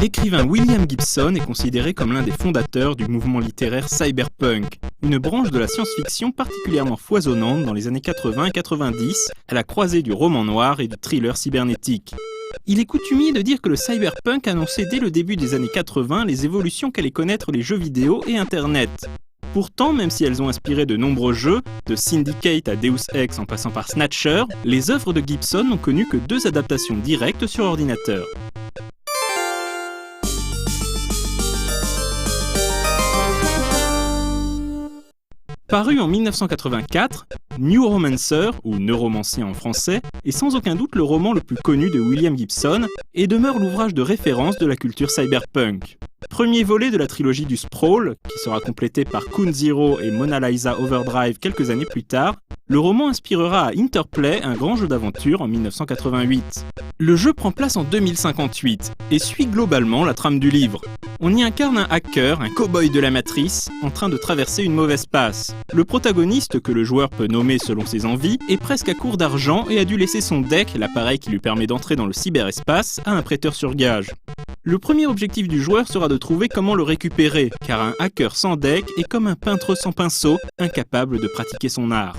L'écrivain William Gibson est considéré comme l'un des fondateurs du mouvement littéraire cyberpunk, une branche de la science-fiction particulièrement foisonnante dans les années 80 et 90, à la croisée du roman noir et du thriller cybernétique. Il est coutumier de dire que le cyberpunk annonçait dès le début des années 80 les évolutions qu'allaient connaître les jeux vidéo et Internet. Pourtant, même si elles ont inspiré de nombreux jeux, de Syndicate à Deus Ex en passant par Snatcher, les œuvres de Gibson n'ont connu que 2 adaptations directes sur ordinateur. Paru en 1984, New Romancer, ou Neuromancie en français, est sans aucun doute le roman le plus connu de William Gibson et demeure l'ouvrage de référence de la culture cyberpunk. Premier volet de la trilogie du Sprawl, qui sera complété par Coon Zero et Mona Lisa Overdrive quelques années plus tard, le roman inspirera à Interplay un grand jeu d'aventure en 1988. Le jeu prend place en 2058 et suit globalement la trame du livre. On y incarne un hacker, un cow-boy de la matrice, en train de traverser une mauvaise passe. Le protagoniste, que le joueur peut nommer selon ses envies, est presque à court d'argent et a dû laisser son deck, l'appareil qui lui permet d'entrer dans le cyberespace, à un prêteur sur gage. Le premier objectif du joueur sera de trouver comment le récupérer, car un hacker sans deck est comme un peintre sans pinceau, incapable de pratiquer son art.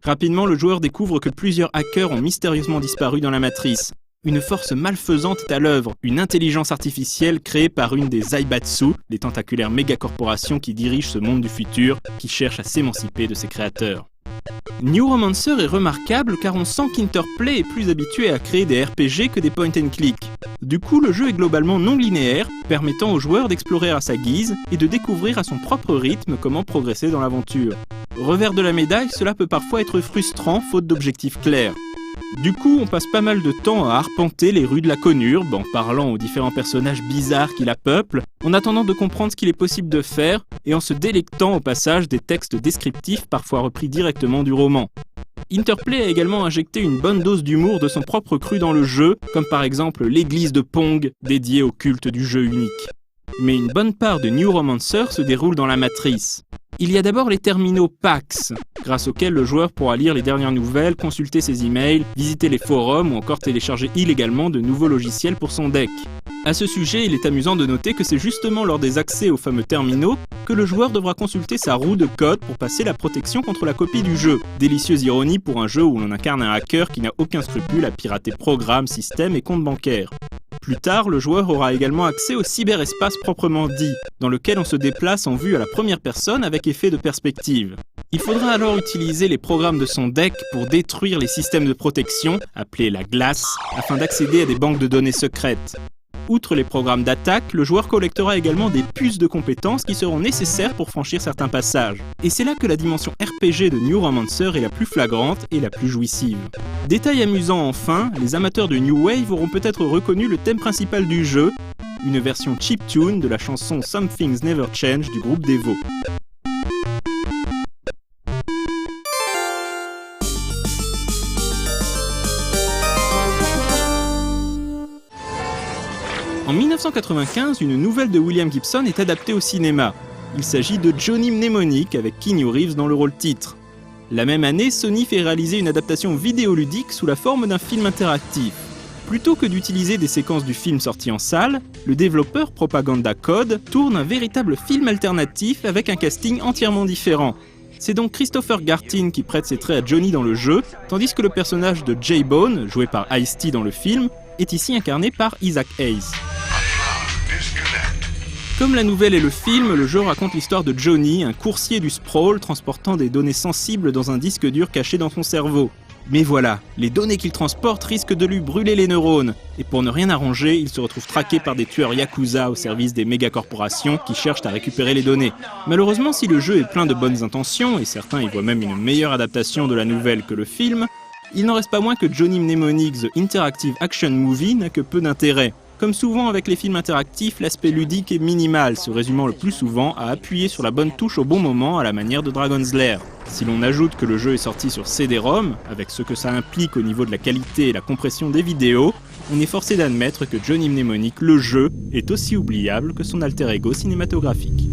Rapidement, le joueur découvre que plusieurs hackers ont mystérieusement disparu dans la matrice. Une force malfaisante est à l'œuvre, une intelligence artificielle créée par une des Zaibatsu, les tentaculaires mégacorporations qui dirigent ce monde du futur, qui cherchent à s'émanciper de ses créateurs. New Romancer est remarquable car on sent qu'Interplay est plus habitué à créer des RPG que des point and click. Du coup, le jeu est globalement non linéaire, permettant au joueur d'explorer à sa guise et de découvrir à son propre rythme comment progresser dans l'aventure. Revers de la médaille, cela peut parfois être frustrant faute d'objectifs clairs. Du coup, on passe pas mal de temps à arpenter les rues de la Conurbe en parlant aux différents personnages bizarres qui la peuplent, en attendant de comprendre ce qu'il est possible de faire et en se délectant au passage des textes descriptifs parfois repris directement du roman. Interplay a également injecté une bonne dose d'humour de son propre cru dans le jeu, comme par exemple l'église de Pong, dédiée au culte du jeu unique. Mais une bonne part de New Romancer se déroule dans la matrice. Il y a d'abord les terminaux PAX, grâce auxquels le joueur pourra lire les dernières nouvelles, consulter ses emails, visiter les forums ou encore télécharger illégalement de nouveaux logiciels pour son deck. À ce sujet, il est amusant de noter que c'est justement lors des accès aux fameux terminaux que le joueur devra consulter sa roue de code pour passer la protection contre la copie du jeu. Délicieuse ironie pour un jeu où l'on incarne un hacker qui n'a aucun scrupule à pirater programmes, systèmes et comptes bancaires. Plus tard, le joueur aura également accès au cyberespace proprement dit, dans lequel on se déplace en vue à la première personne avec effet de perspective. Il faudra alors utiliser les programmes de son deck pour détruire les systèmes de protection, appelés la glace, afin d'accéder à des banques de données secrètes. Outre les programmes d'attaque, le joueur collectera également des puces de compétences qui seront nécessaires pour franchir certains passages. Et c'est là que la dimension RPG de New Romancer est la plus flagrante et la plus jouissive. Détail amusant enfin, les amateurs de New Wave auront peut-être reconnu le thème principal du jeu, une version chiptune de la chanson Some Things Never Change du groupe Devo. En 1995, une nouvelle de William Gibson est adaptée au cinéma. Il s'agit de Johnny Mnemonic avec Keanu Reeves dans le rôle titre. La même année, Sony fait réaliser une adaptation vidéoludique sous la forme d'un film interactif. Plutôt que d'utiliser des séquences du film sorti en salle, le développeur Propaganda Code tourne un véritable film alternatif avec un casting entièrement différent. C'est donc Christopher Gartin qui prête ses traits à Johnny dans le jeu, tandis que le personnage de J-Bone, joué par Ice-T dans le film, est ici incarné par Isaac Hayes. Comme la nouvelle et le film, le jeu raconte l'histoire de Johnny, un coursier du Sprawl transportant des données sensibles dans un disque dur caché dans son cerveau. Mais voilà, les données qu'il transporte risquent de lui brûler les neurones, et pour ne rien arranger, il se retrouve traqué par des tueurs Yakuza au service des mégacorporations qui cherchent à récupérer les données. Malheureusement, si le jeu est plein de bonnes intentions, et certains y voient même une meilleure adaptation de la nouvelle que le film, il n'en reste pas moins que Johnny Mnemonic The Interactive Action Movie n'a que peu d'intérêt. Comme souvent avec les films interactifs, l'aspect ludique est minimal, se résumant le plus souvent à appuyer sur la bonne touche au bon moment à la manière de Dragon's Lair. Si l'on ajoute que le jeu est sorti sur CD-ROM, avec ce que ça implique au niveau de la qualité et la compression des vidéos, on est forcé d'admettre que Johnny Mnemonic, le jeu, est aussi oubliable que son alter ego cinématographique.